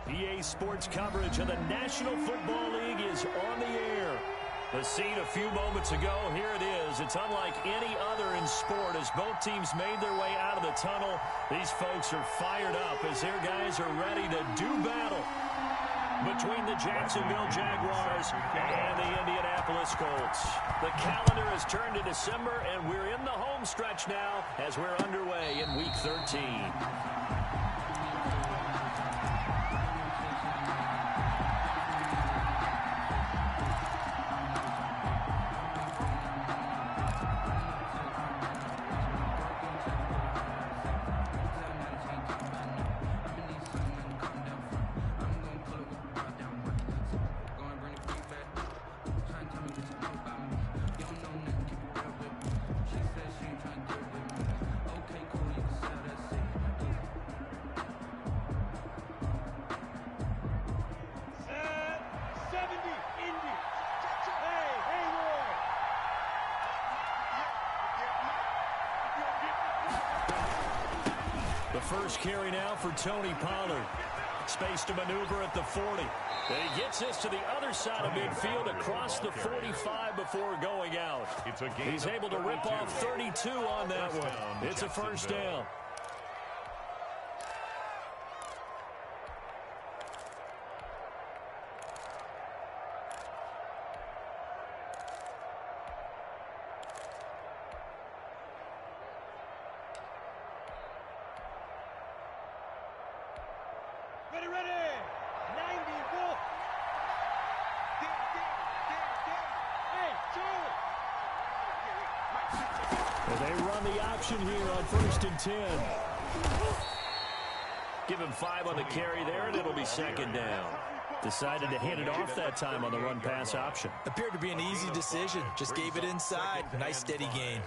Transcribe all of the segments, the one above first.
EA Sports coverage of the National Football League is on the air. The scene a few moments ago, here it is. It's unlike any other in sport as both teams made their way out of the tunnel. These folks are fired up as their guys are ready to do battle between the Jacksonville Jaguars and the Indianapolis Colts. The calendar has turned to December, and we're in the home stretch now as we're underway in Week 13. The first carry now for Tony Pollard. Space to maneuver at the 40. And he gets this to the other side of midfield across the 45 before going out. He's able to rip off 32 on that one. It's a first down. They run the option here on 1st and 10. Give him 5 on the carry there, and it'll be second down. Decided to hand it off that time on the run-pass option. Appeared to be an easy decision. Just gave it inside. Nice steady gain.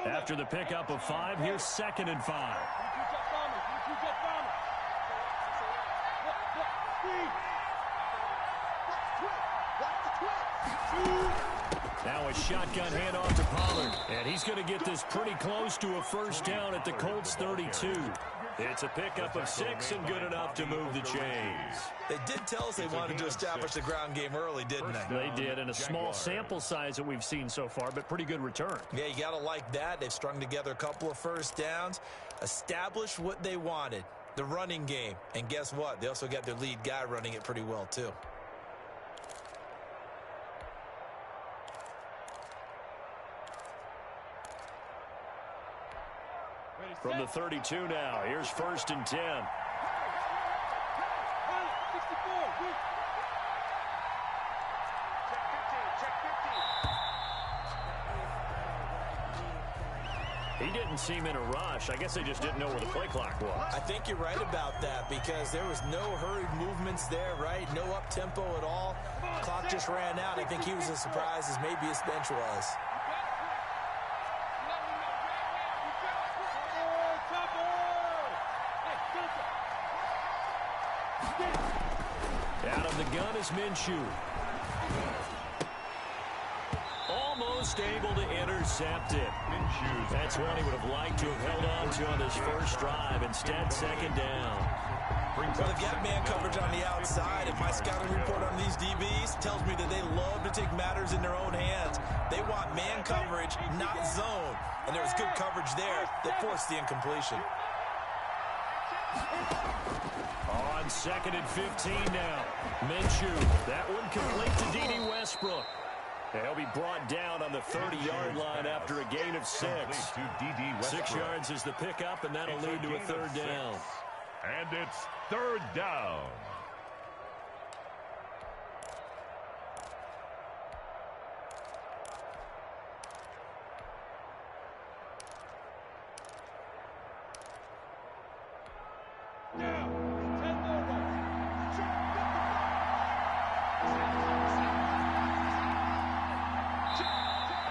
After the pickup of 5, here's 2nd and 5. Now a shotgun handoff to Pollard. And he's going to get this pretty close to a first down at the Colts 32. It's a pickup of 6 and good enough to move the chains. They did tell us they wanted to establish the ground game early, didn't they? They did, and a small sample size that we've seen so far, but pretty good return. Yeah, you got to like that. They've strung together a couple of first downs, established what they wanted, the running game. And guess what? They also got their lead guy running it pretty well, too. From the 32 now, here's 1st and 10. He didn't seem in a rush. I guess they just didn't know where the play clock was. I think you're right about that because there was no hurried movements there, right? No up-tempo at all. Clock just ran out. I think he was as surprised as maybe his bench was. Out of the gun is Minshew. Almost able to intercept it. That's one he would have liked to have held on to on his first drive. Instead, second down. Well, they've got man coverage on the outside, and my scouting report on these DBs tells me that they love to take matters in their own hands. They want man coverage, not zone. And there was good coverage there that forced the incompletion. On 2nd and 15 now. Minshew, that one complete to D.D. Westbrook. And he'll be brought down on the 30-yard line after a gain of 6. 6 yards is the pickup, and that'll lead to a third down. And it's third down.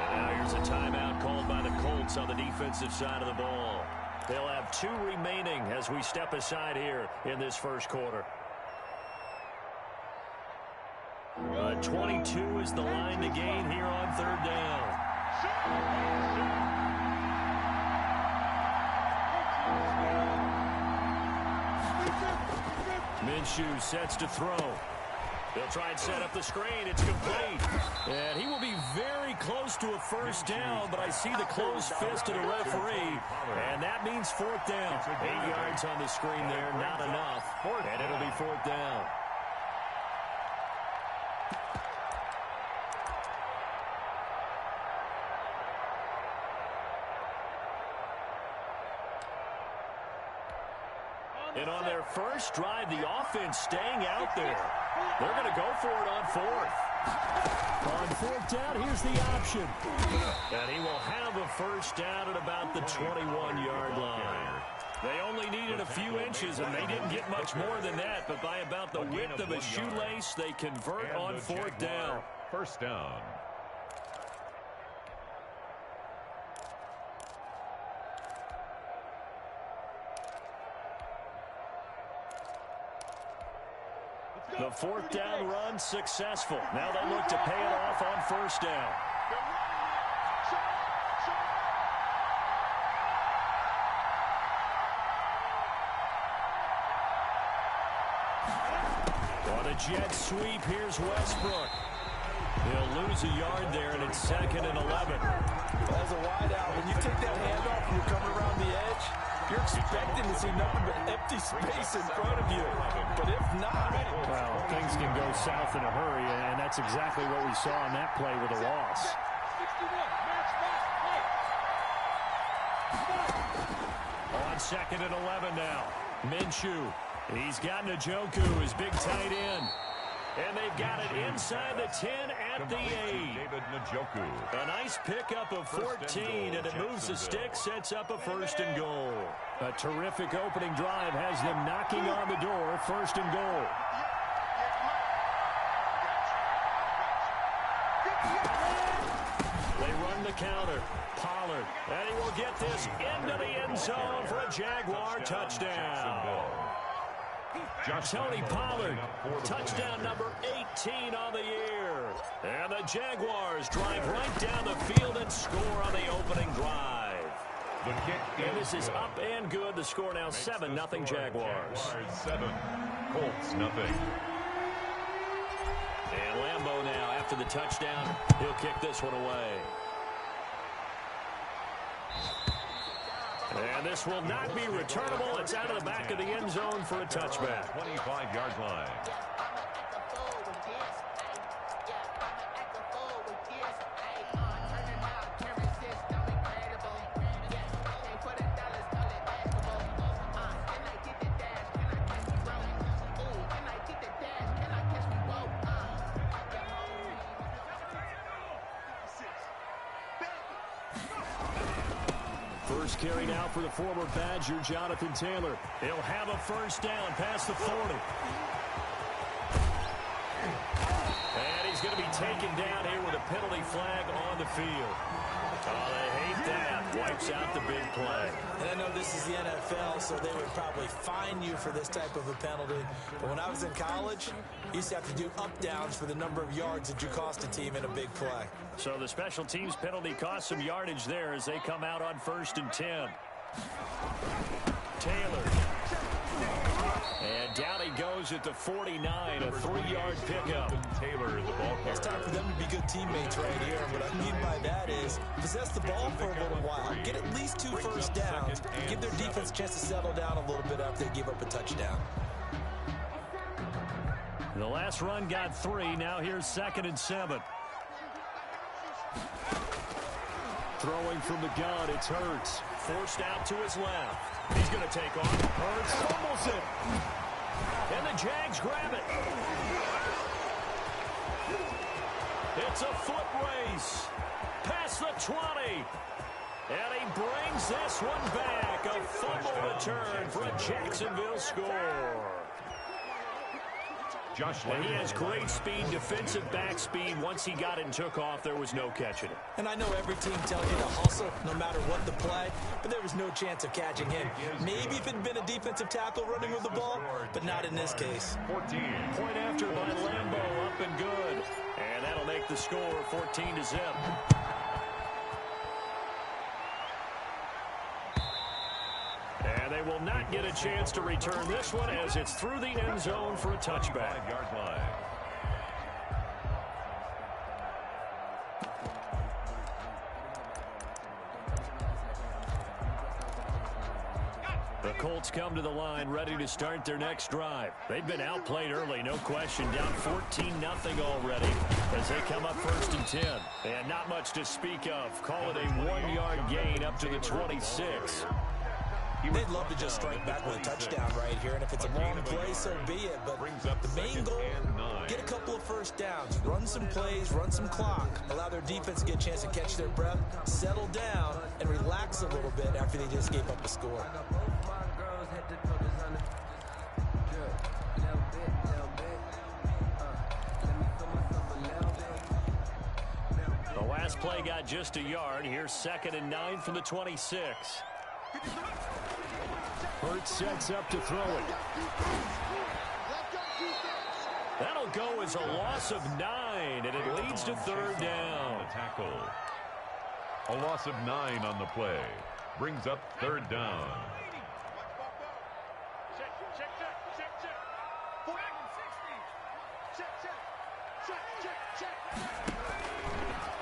And now here's a timeout called by the Colts on the defensive side of the ball. They'll have 2 remaining as we step aside here in this first quarter. 22 is the line to gain here on 3rd down. Minshew sets to throw. They'll try and set up the screen. It's complete. And he will be very close to a first down, but I see the closed fist of the referee, and that means 4th down. 8 yards on the screen there, not enough, and it'll be 4th down. And on their first drive, the offense staying out there. They're going to go for it on 4th. On 4th down, here's the option. And he will have a first down at about the 21-yard line. They only needed a few inches, and they didn't get much more than that. But by about the width of a shoelace, they convert on 4th down. First down. The 4th down run successful. Now they look to pay it off on 1st down. On a jet sweep, here's Westbrook. He'll lose a yard there, and it's 2nd and 11. As a wideout, when you take that handoff and you're coming around the edge, you're expecting to see nothing but empty space in front of you. But if not, well, things can go south in a hurry, and that's exactly what we saw on that play with a loss. On 2nd and 11 now. Minshew. He's got Njoku, his big tight end. And they've got it inside the 10 at the 8. David Njoku. A nice pickup of 14, and it moves the stick, sets up a 1st and goal. A terrific opening drive has them knocking on the door, 1st and goal. They run the counter. Pollard, and he will get this into the end zone for a Jaguar touchdown. Tony Pollard, touchdown number 18 on the year. And the Jaguars drive right down the field and score on the opening drive. The kick and this is up and good. The score now 7-0 Jaguars. 7, Colts nothing. And Lambeau now after the touchdown. He'll kick this one away. And this will not be returnable. It's out of the back of the end zone for a touchback. 25-yard line. First carry now for the former Badger, Jonathan Taylor. He'll have a first down past the 40. And he's going to be taken down here with a penalty flag on the field. Oh, they hate that. Wipes out the big play. And I know this is the NFL, so they would probably fine you for this type of a penalty. But when I was in college, you used to have to do up-downs for the number of yards that you cost a team in a big play. So the special teams penalty cost some yardage there as they come out on 1st and 10. Taylor. And down he goes at the 49, a 3-yard pickup. Taylor, the ball carrier. It's time for them to be good teammates right here. And what I mean by that is possess the ball for a little while. Get at least 2 first downs. Give their defense a chance to settle down a little bit after they give up a touchdown. The last run got 3. Now here's 2nd and 7. Throwing from the gun, it's Hurts. Forced out to his left. He's going to take off. Hurts fumbles it. And the Jags grab it. It's a foot race. Past the 20. And he brings this one back. A fumble return for a Jacksonville score. And he has great speed, defensive back speed. Once he got it and took off, there was no catching it. And I know every team tells you to hustle no matter what the play, but there was no chance of catching him. Maybe if it had been a defensive tackle running with the ball, but not in this case. 14. Point after by Lambeau, up and good. And that'll make the score 14-0. And they will not get a chance to return this one as it's through the end zone for a touchback. 5-yard line. The Colts come to the line ready to start their next drive. They've been outplayed early, no question, down 14-0 already as they come up 1st and 10. And not much to speak of. Call it a 1-yard gain up to the 26. They'd love to just strike back with a touchdown right here, and if it's a long play, so be it. But the main goal, get a couple of first downs, run some plays, run some clock, allow their defense to get a chance to catch their breath, settle down, and relax a little bit after they just gave up a score. The last play got just a yard. Here's 2nd and 9 from the 26. Hurts sets up to throw it. That'll go as a loss of 9, and it leads to 3rd down. Tackle. A loss of 9 on the play. Brings up 3rd down.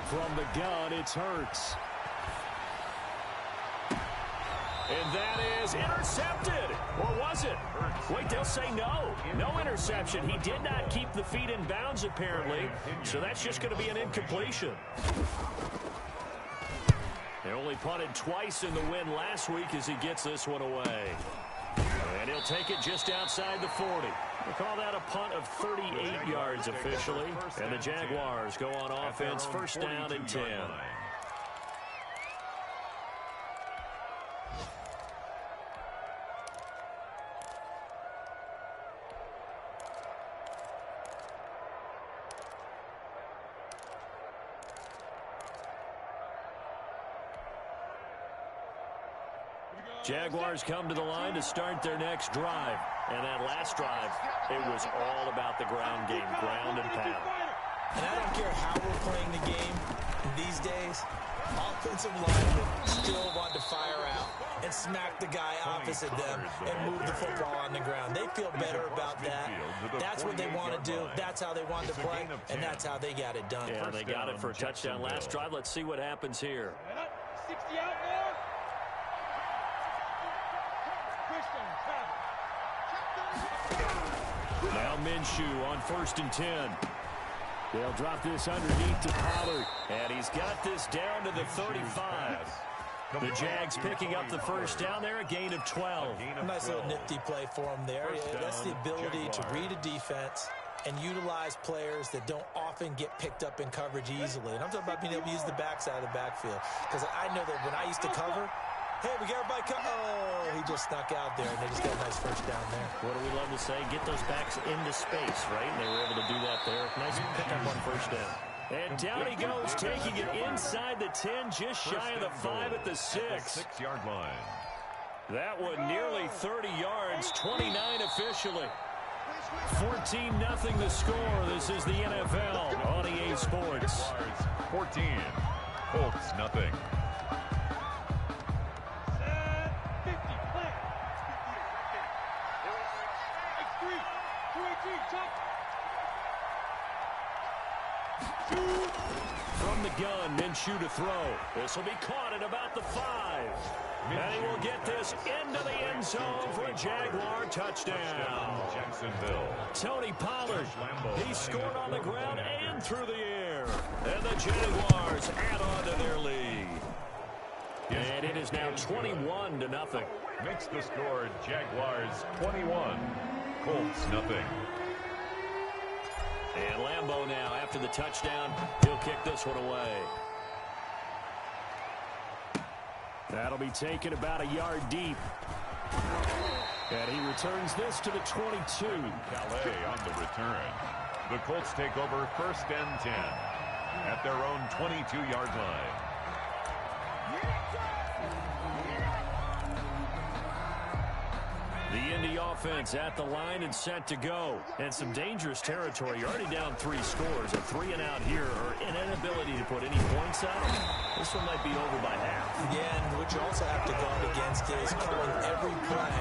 From the gun, it's Hurts. And that is intercepted. Or was it? Wait, they'll say no. No interception. He did not keep the feet in bounds, apparently. So that's just going to be an incompletion. They only punted twice in the win last week as he gets this one away. And he'll take it just outside the 40. We'll call that a punt of 38 yards officially. And the Jaguars go on offense, 1st down and 10. Jaguars come to the line to start their next drive. And that last drive, it was all about the ground game, ground and pound. And I don't care how we're playing the game these days, offensive linemen still want to fire out and smack the guy opposite them and move the football on the ground. They feel better about that. That's what they want to do. That's how they want to play, and that's how they got it done. Yeah, they got it for a touchdown last drive. Let's see what happens here. 60 out there. Now Minshew on 1st and 10. They'll drop this underneath to Pollard. And he's got this down to the 35. The Jags picking up the 1st down there, a gain of 12. A nice little nifty play for them there. That's the ability to read a defense and utilize players that don't often get picked up in coverage easily. And I'm talking about being able to use the backside of the backfield. Because I know that when I used to cover, hey, we got everybody oh, he just snuck out there, and they just got a nice 1st down there. What do we love to say? Get those backs into space, right? And they were able to do that there. Nice pickup on 1st down. And down he goes, taking it inside the 10, just shy of the 5 at the 6. 6-yard line. That one nearly 30 yards, 29 officially. 14-0 the score. This is the NFL on EA Sports. 14. Colts, nothing. From the gun, Minshew to throw. This will be caught at about the 5. And he will get this into the end zone for a Jaguar touchdown. Jacksonville. Tony Pollard, he scored on the ground and through the air. And the Jaguars add on to their lead. And it is now 21-0. Makes the score Jaguars 21. Colts, nothing. And Lambeau now, after the touchdown, he'll kick this one away. That'll be taken about a yard deep. And he returns this to the 22. Calais on the return. return. The Colts take over 1st and 10 at their own 22-yard line. The Indy offense at the line and set to go. And some dangerous territory. You're already down 3 scores. A 3-and-out here or an inability to put any points up. This one might be over by half. Yeah, and what you also have to guard against is calling every play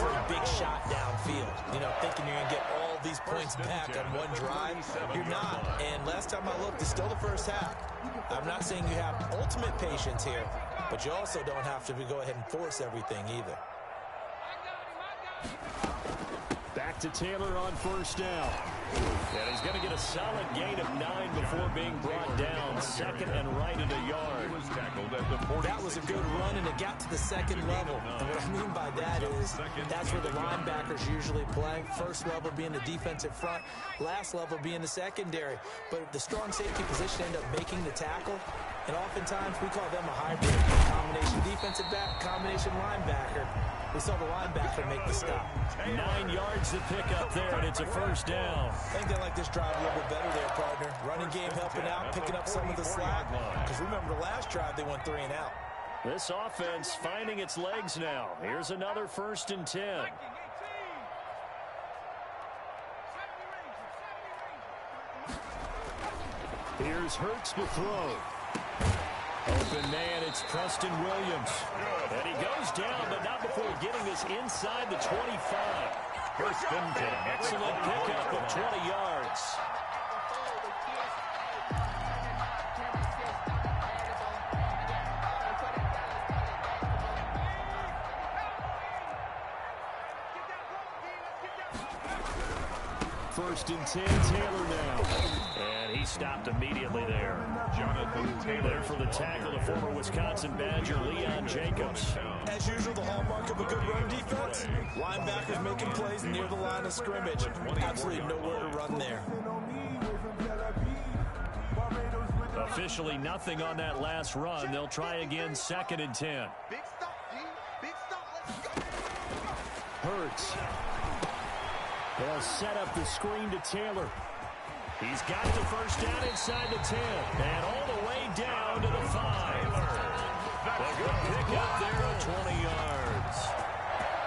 for a big shot downfield. You know, thinking you're going to get all these points back on one drive. You're not. And last time I looked, it's still the first half. I'm not saying you have ultimate patience here, but you also don't have to go ahead and force everything either. Back to Taylor on 1st down. And he's going to get a solid gain of 9 before being brought down. 2nd and right at a yard. That was a good run, and it got to the 2nd level. And what I mean by that is that's where the linebackers usually play. First level being the defensive front, last level being the secondary. But the strong safety position end up making the tackle. And oftentimes we call them a hybrid. Combination defensive back, combination linebacker. We saw the linebacker make the stop. 9 yards to pick up there, and it's a 1st down. I think they like this drive a little bit better there, partner. Running game helping out, picking up some of the slack. Because remember the last drive, they went 3-and-out. This offense finding its legs now. Here's another 1st and 10. Here's Hurts to throw. Open man, it's Preston Williams. And he goes down, but not before getting this inside the 25. 1st and 10. Excellent pickup of 20 yards. First and 10, Taylor now. And he stopped immediately there. Jonathan Taylor there for the tackle, the former Wisconsin Badger, Leon Jacobs. As usual, the hallmark of a good run defense. Linebackers making plays near the line of scrimmage. Absolutely nowhere to run there. Officially nothing on that last run. They'll try again, 2nd and 10. Big stop, G. Big stop. Let's go. Hurts. They'll set up the screen to Taylor. He's got the 1st down inside the 10. And all the way down to the 5. A good pickup there at 20 yards.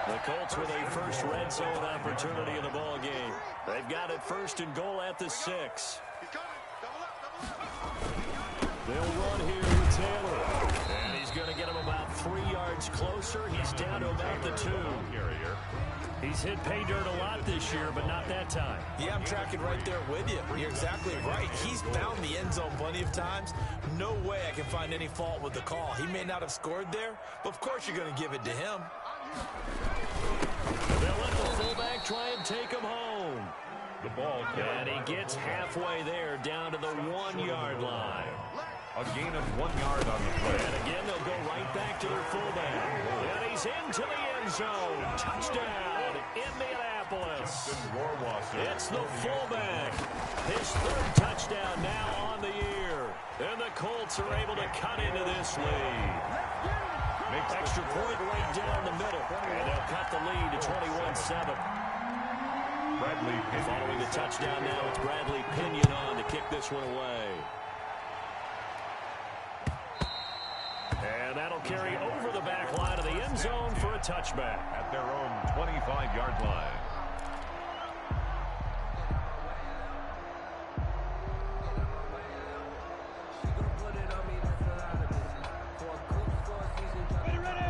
The Colts with a first red zone opportunity in the ball game. They've got it 1st and goal at the 6. They'll run here with Taylor. And he's going to get him about 3 yards closer. He's down to about the 2. He's hit pay dirt a lot this year, but not that time. Yeah, I'm tracking right there with you. You're exactly right. He's found the end zone plenty of times. No way I can find any fault with the call. He may not have scored there, but of course you're going to give it to him. They'll let the fullback try and take him home. The ball and he gets halfway there, down to the 1-yard line. A gain of 1 yard on the play. And again, they'll go right back to their fullback. And he's into the end zone. Touchdown, Indianapolis. It's the fullback. His 3rd touchdown now on the year. And the Colts are able to cut into this lead. Extra point right down the middle. And they'll cut the lead to 21-7. Following the touchdown now, it's Bradley Pinion on to kick this one away. And that'll carry over the back line of the end zone for a touchback. At their own 25-yard line.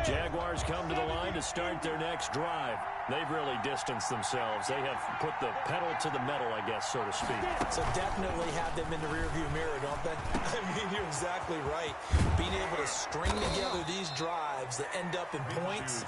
Jaguars come to the line to start their next drive. They've really distanced themselves. They have put the pedal to the metal, I guess, so to speak. So definitely have them in the rearview mirror, don't they? I mean, you're exactly right. Being able to string together these drives that end up in points,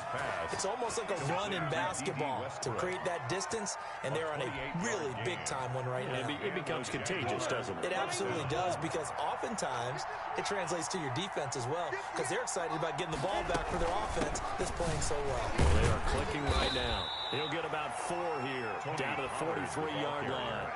it's almost like a run in basketball to create that distance, and they're on a really big-time one right now. It becomes contagious, doesn't it? It absolutely does, because oftentimes it translates to your defense as well, because they're excited about getting the ball back for their offense that's playing so well. They are clicking right now. He'll get about 4 here, down to the 43-yard line.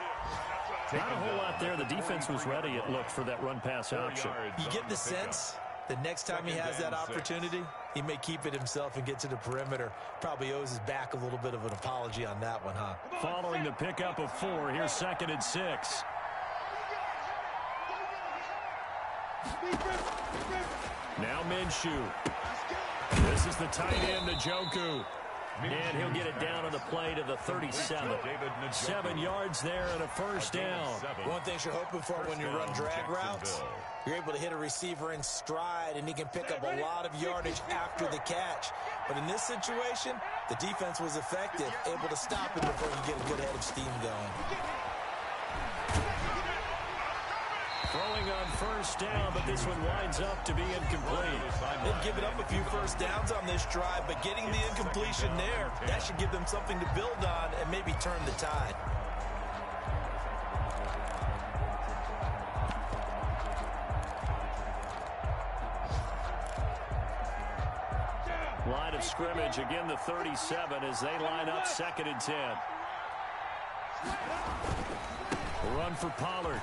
Not a whole lot there. The defense was ready, it looked, for that run-pass option. You get the sense The next time he has that opportunity, he may keep it himself and get to the perimeter. Probably owes his back a little bit of an apology on that one, huh? Following the pickup of 4, here's 2nd and 6. Now Minshew. This is the tight end, Njoku. And he'll get it down on the play to the 37. 7 yards there and a first down. One thing you're hoping for when you run drag routes, you're able to hit a receiver in stride, and he can pick up a lot of yardage after the catch. But in this situation, the defense was effective, able to stop him before you get a good head of steam going. Throwing on first down, but this one winds up to be incomplete. They've given up a few first downs on this drive, but getting the incompletion there, that should give them something to build on and maybe turn the tide. Line of scrimmage, again the 37 as they line up 2nd and 10. Run for Pollard.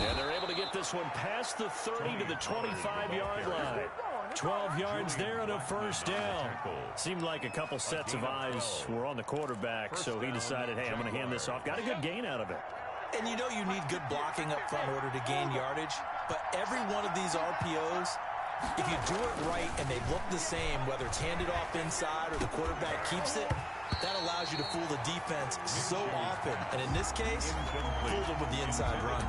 And they're able to get this one past the 30 to the 25-yard line. 12 yards there and a first down. Seemed like a couple sets of eyes were on the quarterback, so he decided, hey, I'm going to hand this off. Got a good gain out of it. And you know you need good blocking up front in order to gain yardage, but every one of these RPOs, if you do it right and they look the same, whether it's handed off inside or the quarterback keeps it, that allows you to fool the defense so often. And in this case, fooled them with the inside run.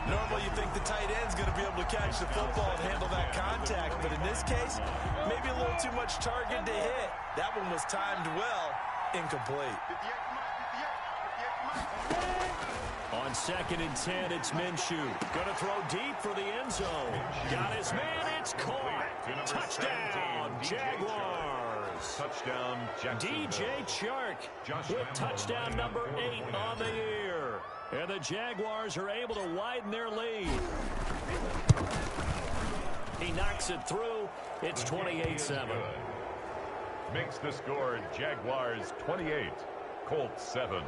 Normally you think the tight end's going to be able to catch the football and handle that contact, but in this case, maybe a little too much target to hit. That one was timed well, incomplete. On 2nd and 10, it's Minshew. Going to throw deep for the end zone. Got his man, it's caught. Touchdown, Jaguars. Touchdown, DJ Chark with touchdown number 8 on the year. And the Jaguars are able to widen their lead. He knocks it through. It's 28-7. Makes the score Jaguars 28, Colts 7.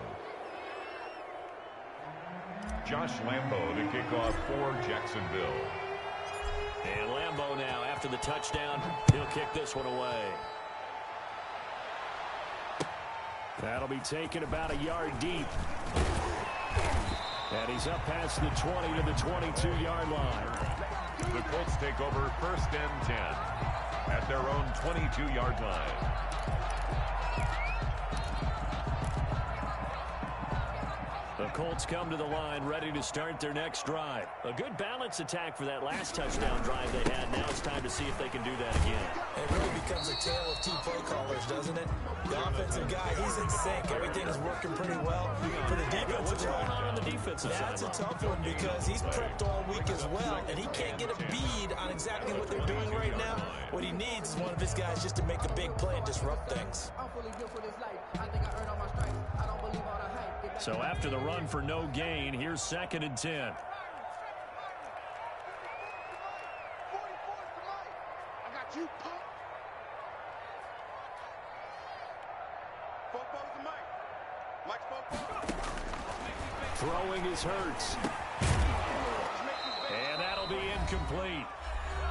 Josh Lambo to kick off for Jacksonville. And Lambo now, after the touchdown, he'll kick this one away. That'll be taken about a yard deep. And he's up past the 20 to the 22-yard line. The Colts take over 1st and 10 at their own 22-yard line. The Colts come to the line ready to start their next drive. A good balance attack for that last touchdown drive they had. Now it's time to see if they can do that again. It really becomes a tale of two play callers, doesn't it? The offensive guy, he's in sync. Everything is working pretty well. For the defensive What's going on the defensive side? That's a tough one because he's prepped all week as well, and he can't get a bead on exactly what they're doing right now. What he needs is one of his guys just to make a big play and disrupt things. So after the run for no gain, here's 2nd and 10. I got you, punk. Throwing is Hurts. And that'll be incomplete.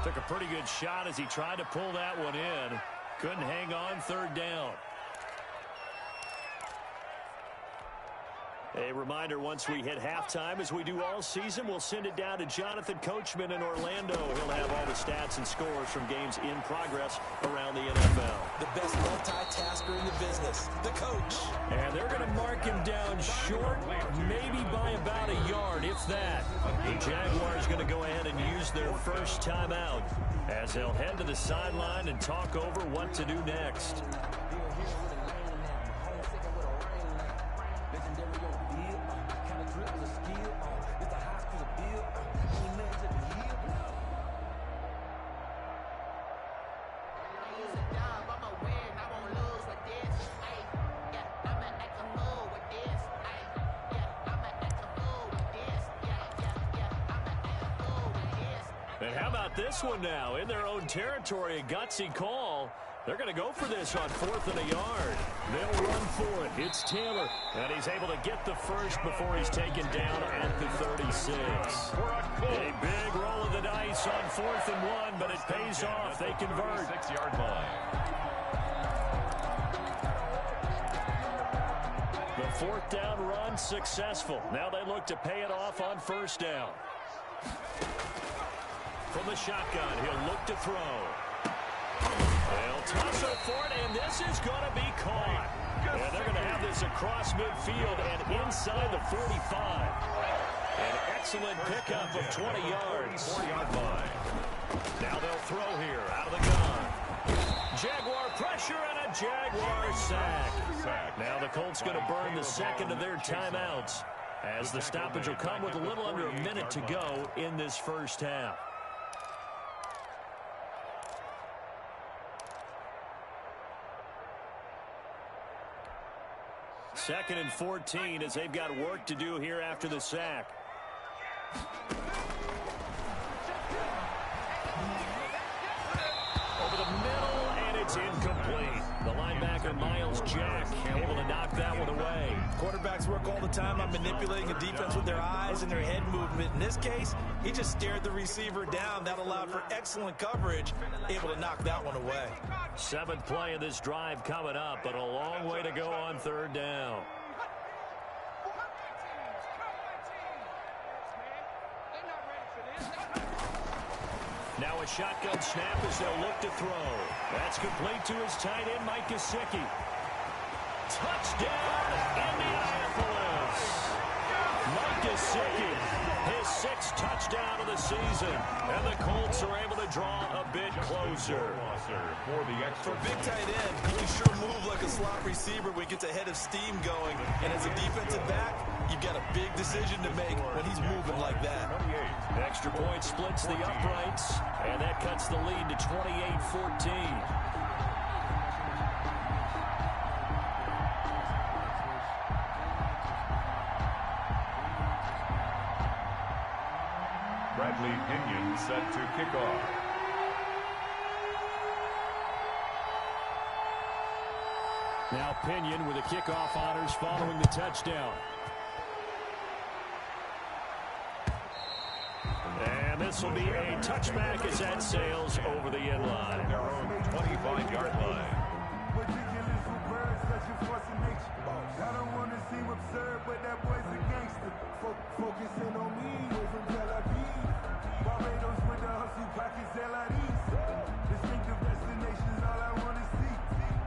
Took a pretty good shot as he tried to pull that one in. Couldn't hang on, 3rd down. A reminder, once we hit halftime, as we do all season, we'll send it down to Jonathan Coachman in Orlando. He'll have all the stats and scores from games in progress around the NFL. The best multitasker in the business, the coach. And they're going to mark him down short, maybe by about a yard, if that. The Jaguars going to go ahead and use their first timeout as they'll head to the sideline and talk over what to do next. And how about this one now? In their own territory, a gutsy call. They're going to go for this on 4th and a yard. They'll run for it. It's Taylor. And he's able to get the first before he's taken down at the 36. A big roll of the dice on 4th and 1, but it pays off. They convert. 6-yard line. The 4th down run successful. Now they look to pay it off on 1st down. From the shotgun, he'll look to throw. They'll toss it for it, and this is going to be caught. And they're going to have this across midfield and inside the 45. An excellent pickup of 20 yards. 4-yard line. Now they'll throw here out of the gun. Jaguar pressure and a Jaguar sack. Now the Colts going to burn the second of their timeouts, as the stoppage will come with a little under a minute to go in this first half. Second and 14 as they've got work to do here after the sack. Over the middle, and it's incomplete. The linebacker, Miles Jack, able to knock that one away. Quarterbacks work all the time on manipulating a defense with their eyes and their head movement. In this case, he just stared the receiver down. That allowed for excellent coverage, able to knock that one away. 7th play of this drive coming up, but a long way to go on 3rd down. Now a shotgun snap as they'll look to throw. That's complete to his tight end, Mike Gesicki. Touchdown, Indianapolis. Mike Gesicki, his 6th touchdown of the season. And the Colts are able to draw a bit closer. For a big tight end, he can sure move like a slot receiver when he gets a head of steam going. And as a defensive back, you've got a big decision to make when he's moving like that. Extra point splits the uprights, and that cuts the lead to 28-14. Bradley Pinion set to kick off. Now Pinion with the kickoff honors following the touchdown. And this will be a touchback as that sails over the end line. Their own 25-yard line. I don't want to seem absurd, but that boy's a gangster. Focusing on me over Tel Aviv. Barbados with the hustle pockets, LIDs. Distinctive destinations, all I want to see.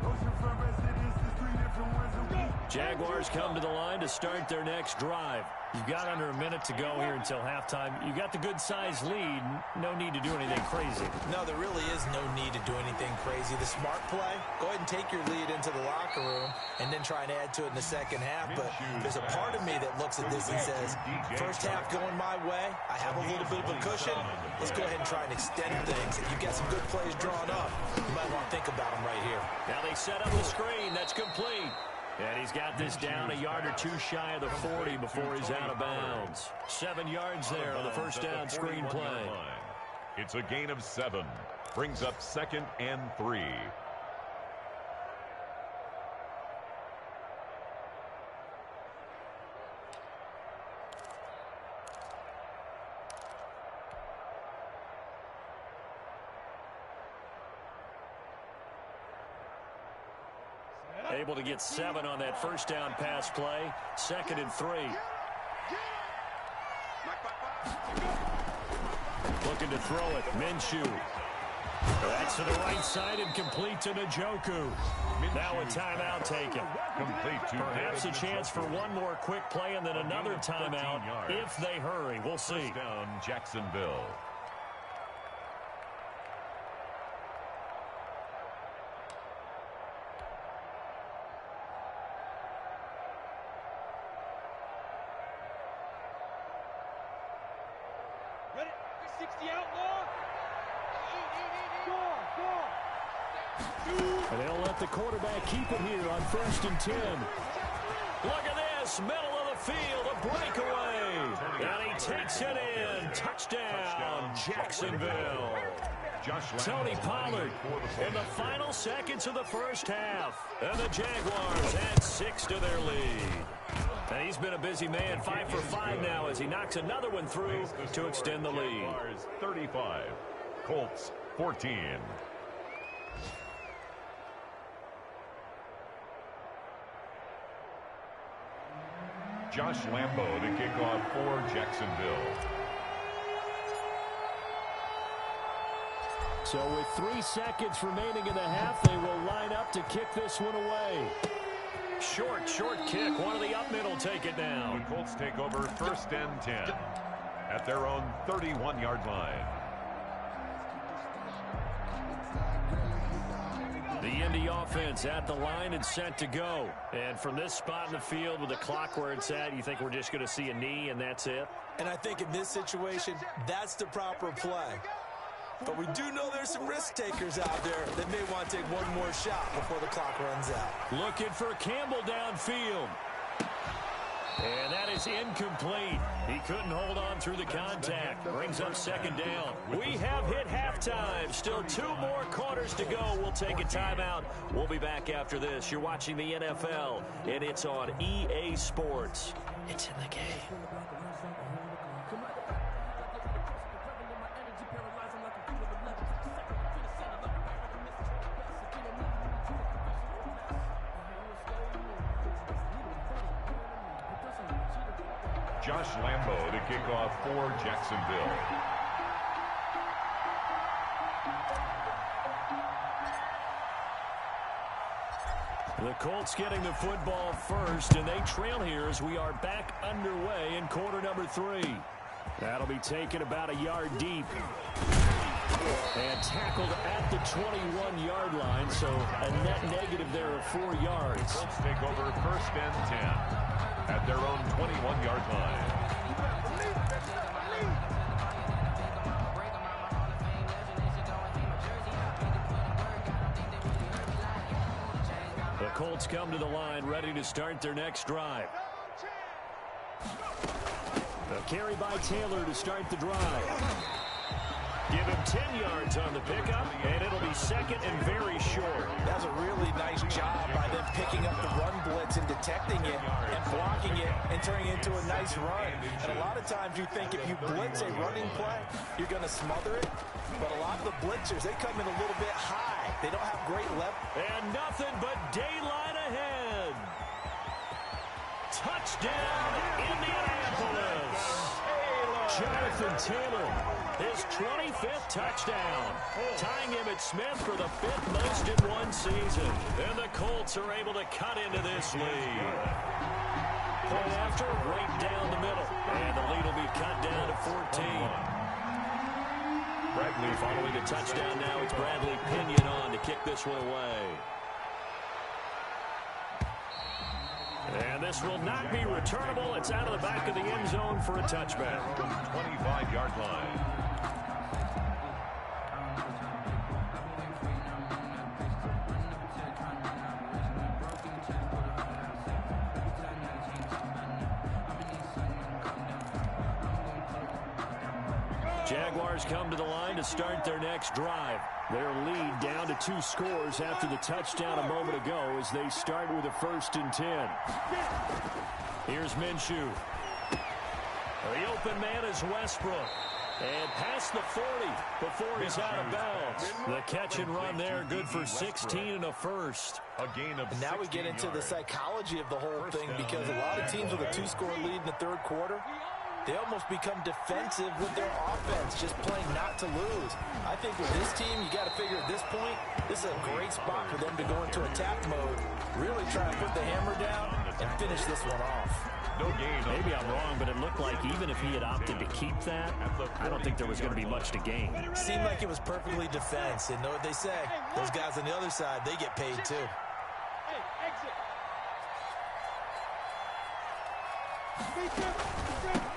Oceanfront residences, 3 different ones a week. Jaguars come to the line to start their next drive. You've got under a minute to go here until halftime. You got the good-sized lead. No need to do anything crazy. No, there really is no need to do anything crazy. The smart play, go ahead and take your lead into the locker room and then try and add to it in the second half. But there's a part of me that looks at this and says, first half going my way, I have a little bit of a cushion. Let's go ahead and try and extend things. If you've got some good plays drawn up, you might want to think about them right here. Now they set up the screen. That's complete. And he's got this down a yard or two shy of the 40 before he's out of bounds. 7 yards there on the first down screen play. It's a gain of 7. Brings up 2nd and 3. Able to get 7 on that first down pass play. 2nd and 3. Looking to throw it. Minshew. That's to the right side and complete to Njoku. Now a timeout taken. Perhaps a chance for one more quick play and then another timeout if they hurry. We'll see. First down, Jacksonville. And they'll let the quarterback keep it here on 1st and 10. Look at this, middle of the field, a breakaway. And he takes it in. Touchdown, Jacksonville. Tony Pollard in the final seconds of the first half. And the Jaguars add 6 to their lead. And he's been a busy man, 5 for 5 now as he knocks another one through to extend the lead. 35, Colts 14. Josh Lambo to kick off for Jacksonville. So with 3 seconds remaining in the half, they will line up to kick this one away. Short kick. One of the up middle take it down. The Colts take over 1st and 10 at their own 31-yard line. The Indy offense at the line and set to go. And from this spot in the field with the clock where it's at, you think we're just going to see a knee and that's it? And I think in this situation, that's the proper play. But we do know there's some risk takers out there that may want to take one more shot before the clock runs out. Looking for Campbell downfield. And that is incomplete. He couldn't hold on through the contact. Brings up 2nd down. We have hit halftime. Still 2 more quarters to go. We'll take a timeout. We'll be back after this. You're watching the NFL, and it's on EA Sports. It's in the game. Josh Lambo to kick off for Jacksonville. The Colts getting the football first, and they trail here as we are back underway in quarter number 3. That'll be taken about a yard deep. And tackled at the 21-yard line, so a net negative there of 4 yards. The Colts take over 1st and 10 at their own 21-yard line. The Colts come to the line ready to start their next drive. A carry by Taylor to start the drive. Give him 10 yards on the pickup, and it'll be 2nd and very short. That's a really nice job by them picking up the run blitz and detecting it and blocking it and turning it into a nice run. And a lot of times you think if you blitz a running play, you're going to smother it. But a lot of the blitzers, they come in a little bit high. They don't have great level. And nothing but daylight ahead. Touchdown, Indianapolis. Jonathan Taylor, his 25th touchdown, tying him at Smith for the 5th most in one season. And the Colts are able to cut into this lead. Point after, right down the middle. And the lead will be cut down to 14. Bradley following a touchdown now. It's Bradley Pinion on to kick this one away. And this will not be returnable. It's out of the back of the end zone for a touchback. 25-yard line. Jaguars come to the line to start their next drive. Their lead down to 2 scores after the touchdown a moment ago as they start with a 1st and 10. Here's Minshew. The open man is Westbrook. And past the 40 before he's out of bounds. The catch and run there, good for 16 and a first. A gain of and now we get into the psychology of the whole thing because a lot of teams with a 2-score lead in the 3rd quarter, they almost become defensive with their offense, just playing not to lose. I think with this team, you got to figure at this point, this is a great spot for them to go into attack mode, really try to put the hammer down and finish this one off. No gain. Maybe I'm wrong, but it looked like even if he had opted to keep that, I don't think there was going to be much to gain. Seemed like it was perfectly defense, and know what they say, those guys on the other side, they get paid too.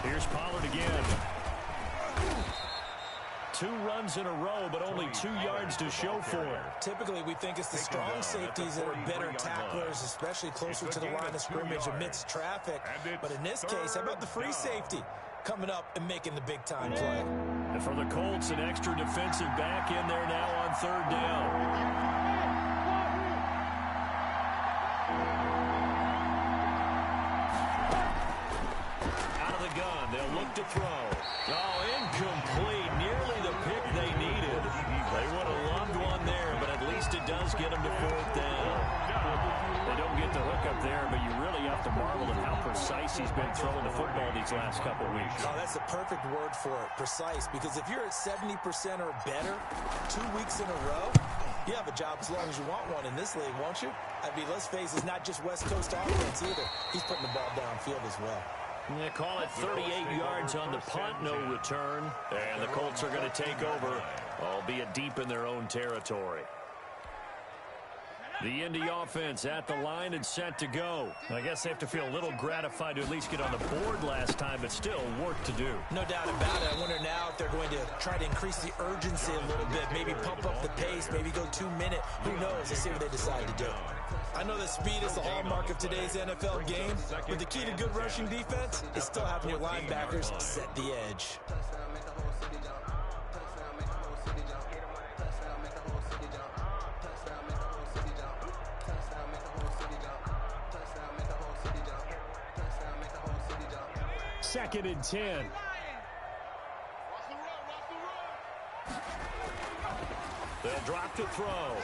Here's Pollard again. 2 runs in a row, but only 2 yards to show for it. Typically, we think it's the strong safeties that are better tacklers, especially closer to the line of scrimmage amidst traffic. But in this case, how about the free safety coming up and making the big-time play? And for the Colts, an extra defensive back in there now on third down. Gun. They'll look to throw. Oh, incomplete. Nearly the pick they needed. They would have loved one there, but at least it does get them to fourth down. They don't get the hook up there, but you really have to marvel at how precise he's been throwing the football these last couple weeks. Oh, that's the perfect word for it, precise, because if you're at 70% or better 2 weeks in a row, you have a job as long as you want one in this league, won't you? I mean, let's face it, it's not just West Coast offense either. He's putting the ball downfield as well. Yeah, call it 38 yards on the punt, no return. And the Colts are going to take over, albeit deep in their own territory. The Indy offense at the line and set to go. I guess they have to feel a little gratified to at least get on the board last time, but still work to do. No doubt about it. I wonder now if they're going to try to increase the urgency a little bit, maybe pump up the pace, maybe go 2 minute. Who knows? Let's see what they decide to do. I know that speed is the hallmark of today's NFL game, but the key to good rushing defense is still having your linebackers set the edge. Second and 10. They'll drop to throw.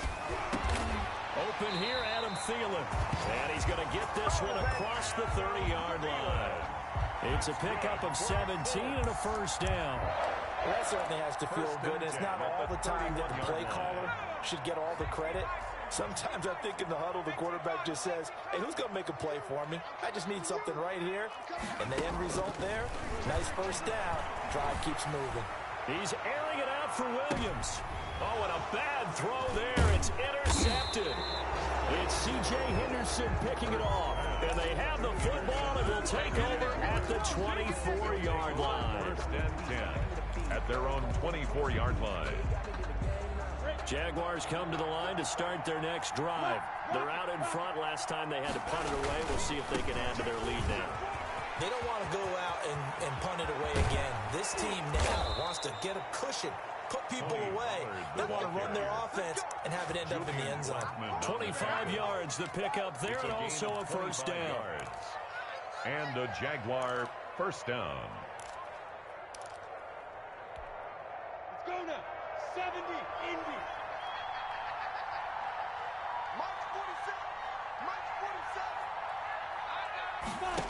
Open here, Adam Thielen. And he's going to get this one across the 30-yard line. It's a pickup of 17 and a first down. Well, that certainly has to feel good. It's not all the time that the play caller should get all the credit. Sometimes I think in the huddle, the quarterback just says, hey, who's going to make a play for me? I just need something right here. And the end result there, nice first down. Drive keeps moving. He's airing it out for Williams. Oh, and a bad throw there. It's intercepted. It's C.J. Henderson picking it off. And they have the football and will take over at the 24-yard line. First and 10 at their own 24-yard line. Jaguars come to the line to start their next drive. They're out in front. Last time they had to punt it away. We'll see if they can add to their lead now. They don't want to go out and punt it away again. This team now wants to get a cushion, put people away. They want to run their offense and have it end up in the end zone. 25 yards the pickup there, and also a first down. And a Jaguar first down. Let's go now. 70, Indy. March 47. March 47.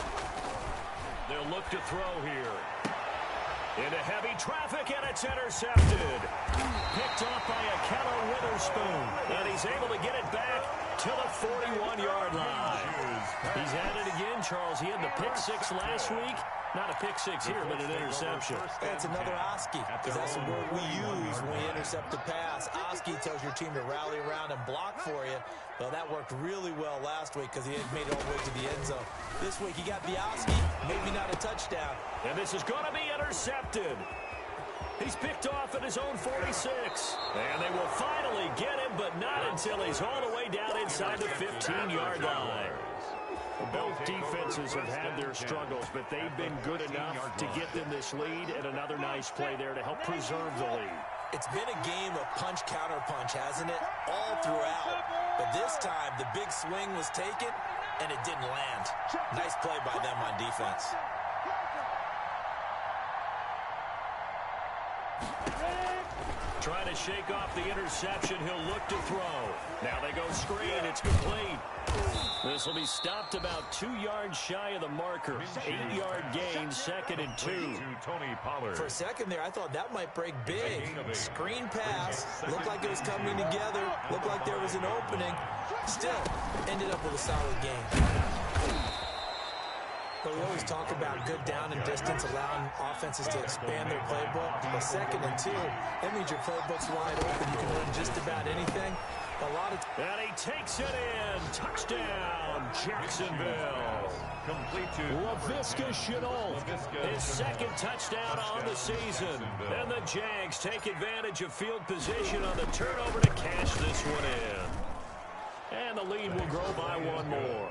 They'll look to throw here. Into heavy traffic, and it's intercepted. Picked off by Akello Witherspoon. And he's able to get it back to the 41-yard line. He's at it again, Charles. He had the pick six last week. Not a pick six here, but an interception. That's another Oski, because that's the word we use when we intercept a pass. Oski tells your team to rally around and block for you. Well, that worked really well last week because he had made it all the way to the end zone. This week he got the Oski, maybe not a touchdown. And this is going to be intercepted. He's picked off at his own 46. And they will finally get him, but not until he's all the way down inside the 15-yard line. Both defenses have had their struggles, but they've been good enough to get them this lead, and another nice play there to help preserve the lead. It's been a game of punch-counter-punch, hasn't it? All throughout. But this time, the big swing was taken, and it didn't land. Nice play by them on defense. Trying to shake off the interception. He'll look to throw. Now they go screen. It's complete. This will be stopped about 2 yards shy of the marker. 8-yard gain, second and 2. For a second there, I thought that might break big. Screen pass. Looked like it was coming together. Looked like there was an opening. Still, ended up with a solid game. But we always talk about good down and distance, allowing offenses to expand their playbook. But second and 2, that means your playbook's wide open. You can run just about anything. And he takes it in. Touchdown, Jacksonville. Complete to Laviska Shenault. His second touchdown on the season. And the Jags take advantage of field position on the turnover to cash this one in. And the lead will grow by one more.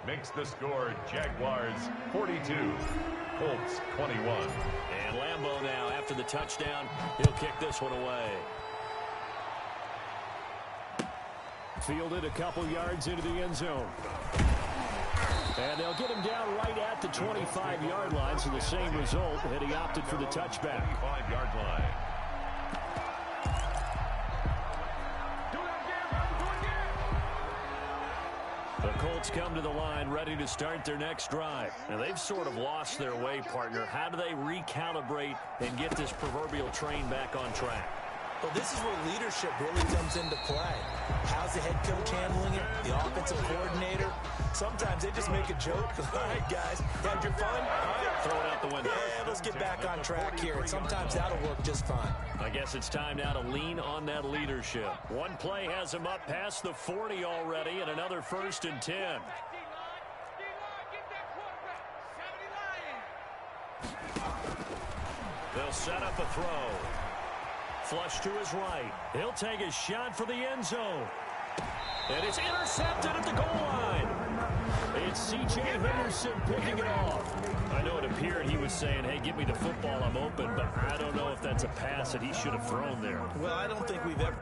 makes the score Jaguars 42, Colts 21. And Lambeau now, after the touchdown, he'll kick this one away. Fielded a couple yards into the end zone. And they'll get him down right at the 25-yard line, so the same result, and he opted for the touchback. 25-yard line. The Colts come to the line ready to start their next drive. And they've sort of lost their way, partner. How do they recalibrate and get this proverbial train back on track? Well, this is where leadership really comes into play. How's the head coach handling it? The offensive coordinator? Sometimes they just make a joke. All right, guys, had your fun? All right, throw it out the window. Yeah, let's get back on track here. And sometimes that'll work just fine. I guess it's time now to lean on that leadership. One play has him up past the 40 already, and another 1st and 10. They'll set up a throw. Flush to his right. He'll take a shot for the end zone. And it's intercepted at the goal line. It's C.J. Henderson picking it off. I know it appeared he was saying, hey, give me the football, I'm open, but I don't know if that's a pass that he should have thrown there. Well, I don't think we've ever...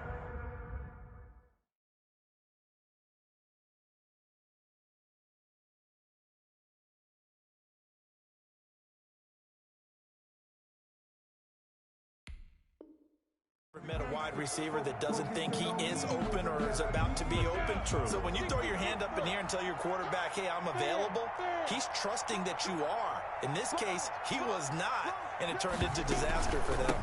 met a wide receiver that doesn't think he is open or is about to be open. True. So when you throw your hand up in the air and tell your quarterback, hey, I'm available, he's trusting that you are. In this case, he was not, and it turned into disaster for them.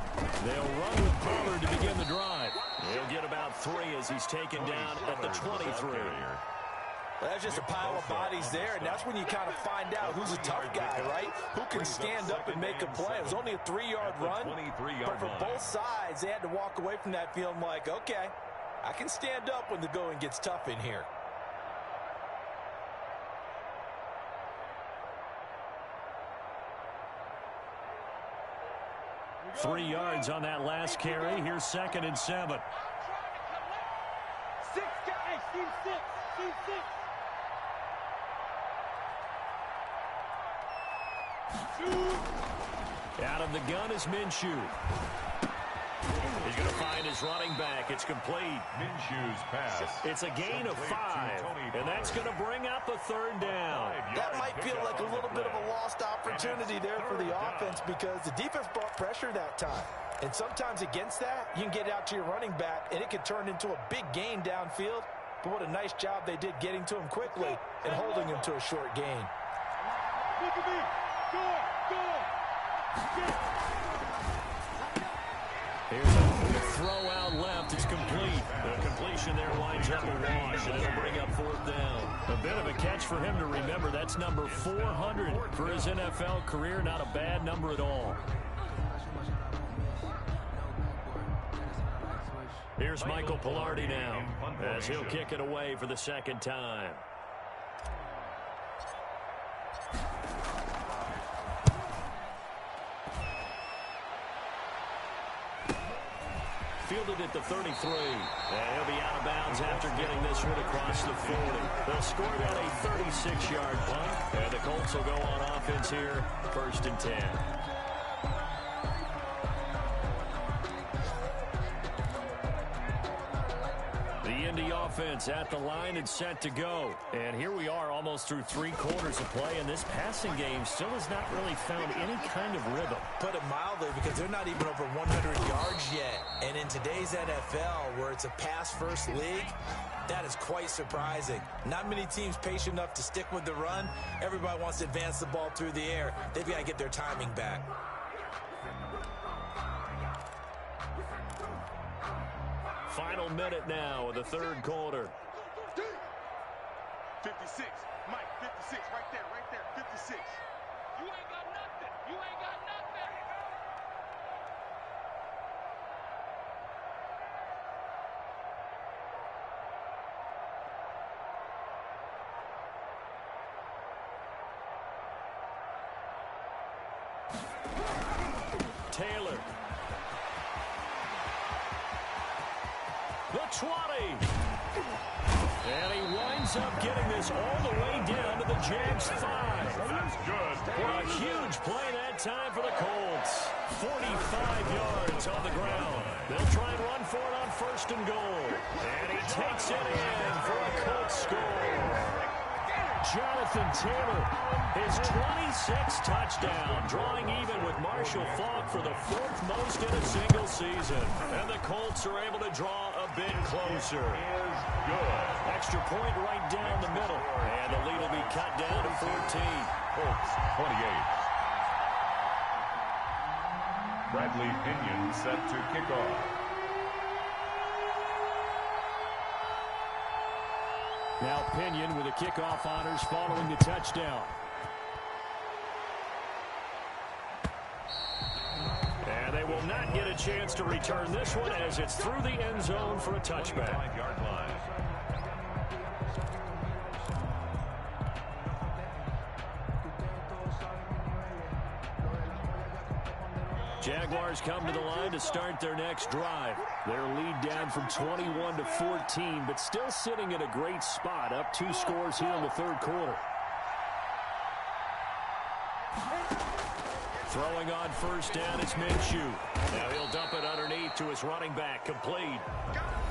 They'll run with Pollard to begin the drive. He'll get about 3 as he's taken down at the 23. Well, that's just a pile of bodies there, and that's when you kind of find out who's a tough guy, right? Who can stand up and make a play. It was only a 3-yard run, but for both sides, they had to walk away from that feeling like, okay, I can stand up when the going gets tough in here. Three yards on that last carry. Here's 2nd and 7. 6 guys, team 6, team 6. Out of the gun is Minshew. He's going to find his running back. It's complete. Minshew's pass. It's a gain of 5, and that's going to bring up a 3rd down. That might feel like a little bit of a lost opportunity there for the offense because the defense brought pressure that time. And sometimes against that, you can get out to your running back, and it can turn into a big gain downfield. But what a nice job they did getting to him quickly and holding him to a short gain. Look at me. Go, go. Here's a throw out left. It's complete. The completion there winds up a wash, and it'll bring up 4th down. A bit of a catch for him to remember. That's number 400 for his NFL career. Not a bad number at all. Here's Michael Pilardi now as he'll kick it away for the 2nd time. Fielded at the 33. And he'll be out of bounds after getting this one across the 40. They'll score that a 36-yard punt. And the Colts will go on offense here, 1st and 10. Offense at the line and set to go. And here we are almost through 3 quarters of play, and this passing game still has not really found any kind of rhythm. Put it mildly, because they're not even over 100 yards yet. And in today's NFL, where it's a pass-first league, that is quite surprising. Not many teams patient enough to stick with the run. Everybody wants to advance the ball through the air. They've got to get their timing back. Final minute now of the 3rd quarter. 56. Mike, 56. Right there, 56. You ain't got nothing. You ain't got nothing. Taylor. The 20. And he winds up getting this all the way down to the Jags 5. That's good. A huge play that time for the Colts. 45 yards on the ground. They'll try and run for it on 1st and goal. And he takes it in for a Colts score. Jonathan Taylor, his 26th touchdown, drawing even with Marshall Faulk for the 4th most in a single season. And the Colts are able to draw a bit closer. Good. Extra point right down the middle. And the lead will be cut down to 14. Colts 28. Bradley Pinion set to kick off. Now Pinion with the kickoff honors following the touchdown. And they will not get a chance to return this one as it's through the end zone for a touchback. 5-yard line. Jaguars come to the line to start their next drive. Their lead down from 21 to 14, but still sitting in a great spot, up 2 scores here in the 3rd quarter. Throwing on 1st down, it's Minshew. Now he'll dump it underneath to his running back, complete.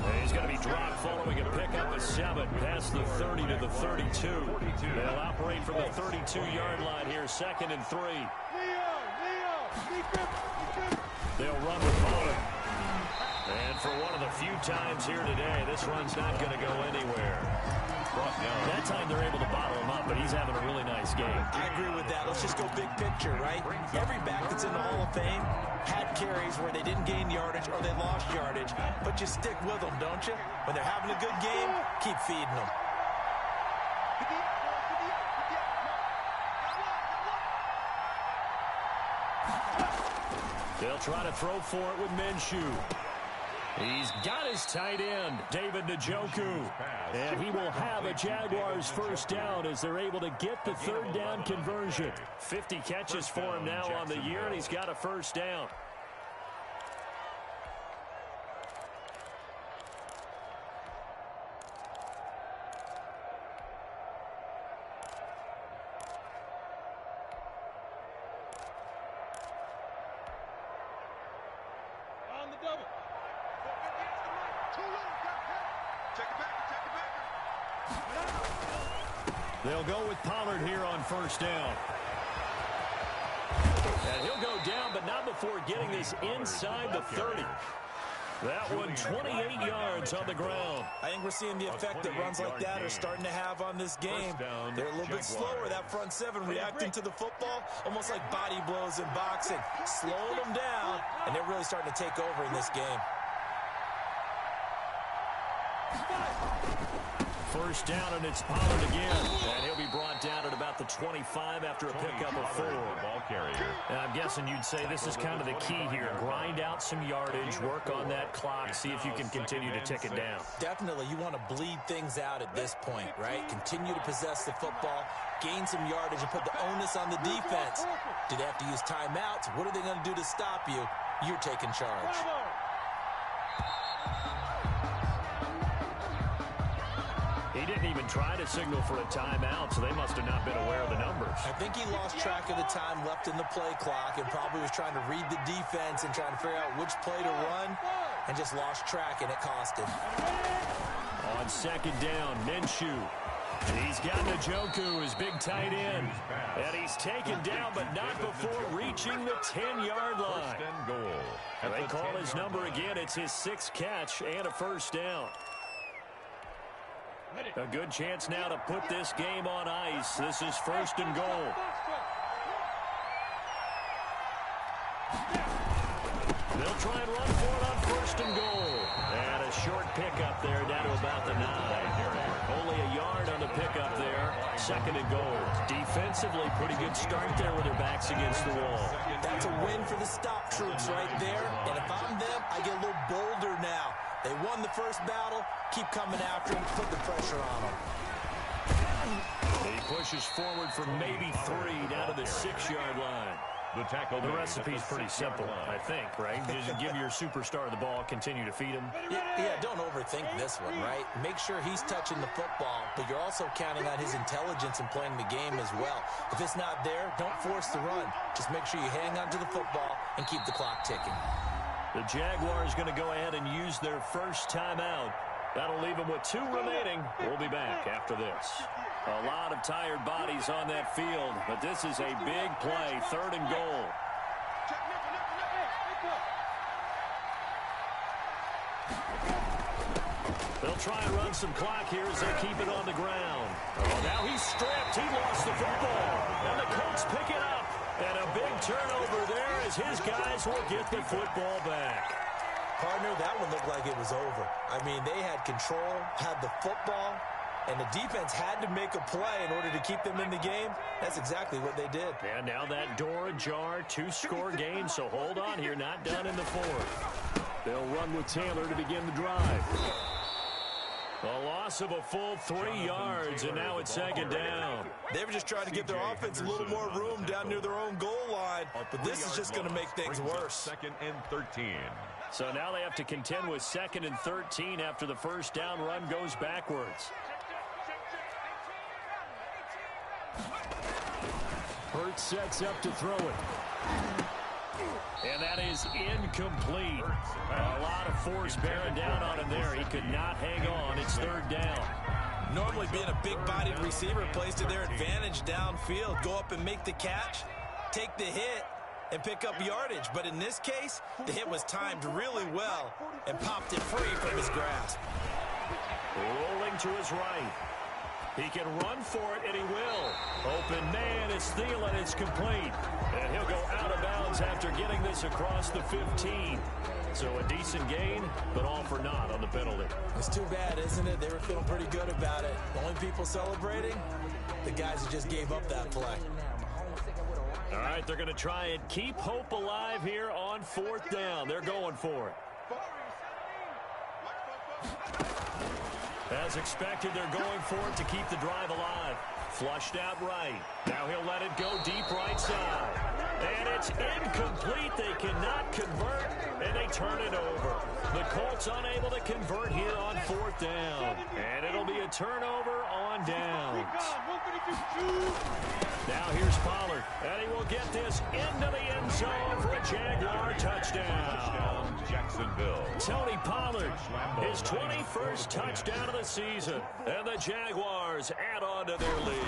And he's going to be dropped following a pickup of 7 past the 30 to the 32. They'll operate from the 32-yard line here, 2nd and 3. They'll run with Pollard. And for one of the few times here today, this run's not going to go anywhere. That time they're able to bottle him up, but he's having a really nice game. I agree with that. Let's just go big picture, right? Every back that's in the Hall of Fame had carries where they didn't gain yardage or they lost yardage, but you stick with them, don't you? When they're having a good game, keep feeding them. They'll try to throw for it with Minshew. He's got his tight end, David Njoku. And he will have a Jaguars 1st down as they're able to get the 3rd down conversion. 50 catches for him now on the year, and he's got a 1st down. They'll go with Pollard here on 1st down. And he'll go down, but not before getting this inside the 30. That one 28 yards on the ground. I think we're seeing the effect that runs like that are starting to have on this game. They're a little bit slower, that front 7 reacting to the football, almost like body blows in boxing. Slowing them down, and they're really starting to take over in this game. 1st down, and it's Pollard again. And he'll be brought down at about the 25 after a pickup of 4. Ball carrier. And I'm guessing you'd say this is kind of the key here. Grind out some yardage, work on that clock, see if you can continue to tick it down. Definitely, you want to bleed things out at this point, right? Continue to possess the football, gain some yardage, and put the onus on the defense. Do they have to use timeouts? What are they going to do to stop you? You're taking charge. He didn't even try to signal for a timeout, so they must have not been aware of the numbers. I think he lost track of the time left in the play clock and probably was trying to read the defense and trying to figure out which play to run and just lost track, and it cost him. On 2nd down, Minshew. He's got Njoku, his big tight end. And he's taken down, but not before reaching the 10-yard line. They call his number again. It's his 6th catch and a 1st down. A good chance now to put this game on ice. This is 1st and goal. They'll try and run for it on 1st and goal. And a short pickup there down to about the 9. Only a yard on the pickup there. 2nd and goal. Defensively, pretty good start there with their backs against the wall. That's a win for the stop troops right there. And if I'm them, I get a little bolder now. They won the first battle. Keep coming after him. Put the pressure on him. He pushes forward for maybe 3 down to the 6-yard line. The tackle. The recipe's pretty simple, I think, right? You just give your superstar the ball, continue to feed him. Yeah, don't overthink this one, right? Make sure he's touching the football, but you're also counting on his intelligence in playing the game as well. If it's not there, don't force the run. Just make sure you hang on to the football and keep the clock ticking. The Jaguars going to go ahead and use their first timeout. That'll leave them with 2 remaining. We'll be back after this. A lot of tired bodies on that field, but this is a big play, 3rd and goal. They'll try and run some clock here as they keep it on the ground. Oh, now he's stripped. He lost the football. And the Colts pick it up. And a big turnover there as his guys will get the football back. Partner, that one looked like it was over. I mean, they had control, had the football, and the defense had to make a play in order to keep them in the game. That's exactly what they did. And now that door ajar, 2-score game, so hold on here, not done in the 4th. They'll run with Taylor to begin the drive. A loss of a full 3 yards, and now it's 2nd down. They were just trying to give their offense a little more room down near their own goal line, but this is just going to make things worse. 2nd and 13. So now they have to contend with 2nd and 13 after the first down run goes backwards. Hurts sets up to throw it. And that is incomplete. A lot of force bearing down on him there. He could not hang on. It's 3rd down. Normally being a big-bodied receiver plays to their advantage downfield. Go up and make the catch, take the hit, and pick up yardage. But in this case, the hit was timed really well and popped it free from his grasp. Rolling to his right. He can run for it, and he will. Open man, it's Thielen, it's complete. And he'll go out of bounds after getting this across the 15. So a decent gain, but all for naught on the penalty. It's too bad, isn't it? They were feeling pretty good about it. The only people celebrating, the guys who just gave up that play. All right, they're going to try and keep hope alive here on 4th down. They're going for it. As expected, they're going for it to keep the drive alive. Flushed out right. Now he'll let it go deep right side. And it's incomplete. They cannot convert, and they turn it over. The Colts unable to convert here on 4th down. And it'll be a turnover on downs. Now here's Pollard, and he will get this into the end zone for a Jaguar touchdown. Jacksonville. Tony Pollard, his 21st touchdown of the season, and the Jaguars add on to their lead.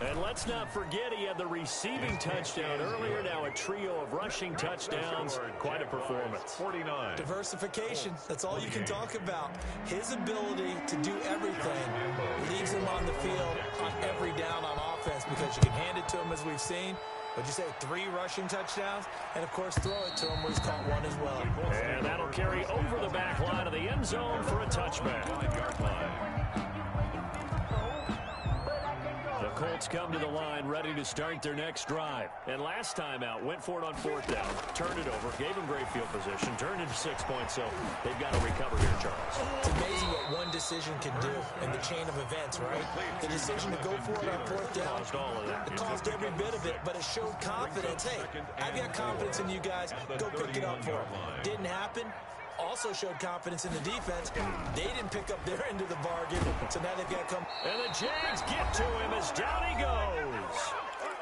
And let's not forget he had the receiving touchdown earlier. Now a trio of rushing touchdowns. Quite a performance. 49. Diversification. That's all you can talk about. His ability to do everything leaves him on the field on every down on offense because you can hand it to him as we've seen. What'd you say, 3 rushing touchdowns? And, of course, throw it to him where he's caught 1 as well. And that'll carry over the back line of the end zone for a touchback. 5-yard line. The Colts come to the line ready to start their next drive. And last time out, went for it on 4th down, turned it over, gave them great field position, turned into 6 points, so they've got to recover here, Charles. It's amazing what one decision can do in the chain of events, right? The decision to go for it on 4th down, Caused all of that. it caused every bit of it, but it showed confidence. Hey, I've got confidence in you guys. Go pick it up for it. Didn't happen. Also showed confidence in the defense. They didn't pick up their end of the bargain, so now they've got to come. And the Jags get to him as down he goes.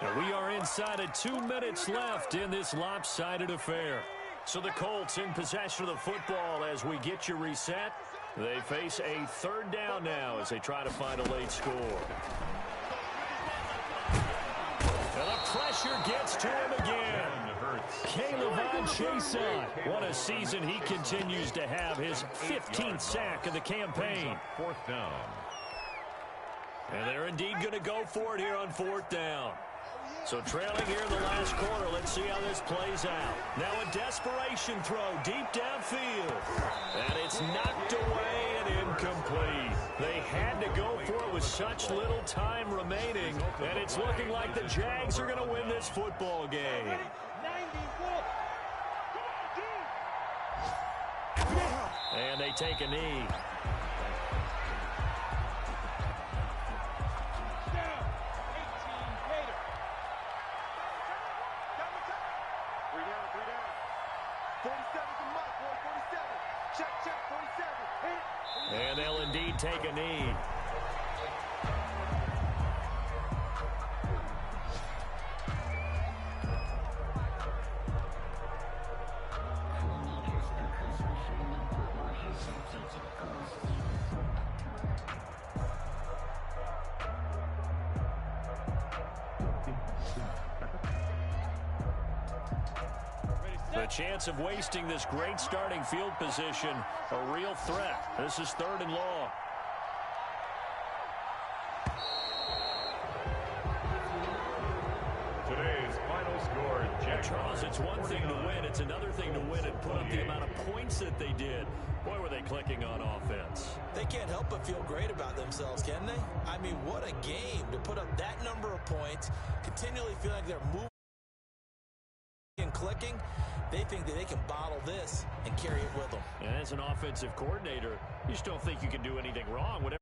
And we are inside of 2 minutes left in this lopsided affair. So the Colts in possession of the football as we get you reset. They face a 3rd down now as they try to find a late score. And the pressure gets to him again. Caleb Chason. What a season he continues to have. His 15th sack of the campaign. 4th down. And they're indeed going to go for it here on 4th down. So trailing here in the last quarter, let's see how this plays out. Now a desperation throw deep downfield. And it's knocked away and incomplete. They had to go for it with such little time remaining. And it's looking like the Jags are going to win this football game. And they take a knee. Check, check, 47. Hit. And they'll indeed take a knee. The chance of wasting this great starting field position, a real threat. This is 3rd and long. Today's final score, Jack. Charles, it's one thing to win. It's another thing to win and put up the amount of points that they did. Boy, were they clicking on offense. They can't help but feel great about themselves, can they? I mean, what a game to put up that number of points, continually feel like they're moving and clicking. They think that they can bottle this and carry it with them. And as an offensive coordinator, you just don't think you can do anything wrong. Whatever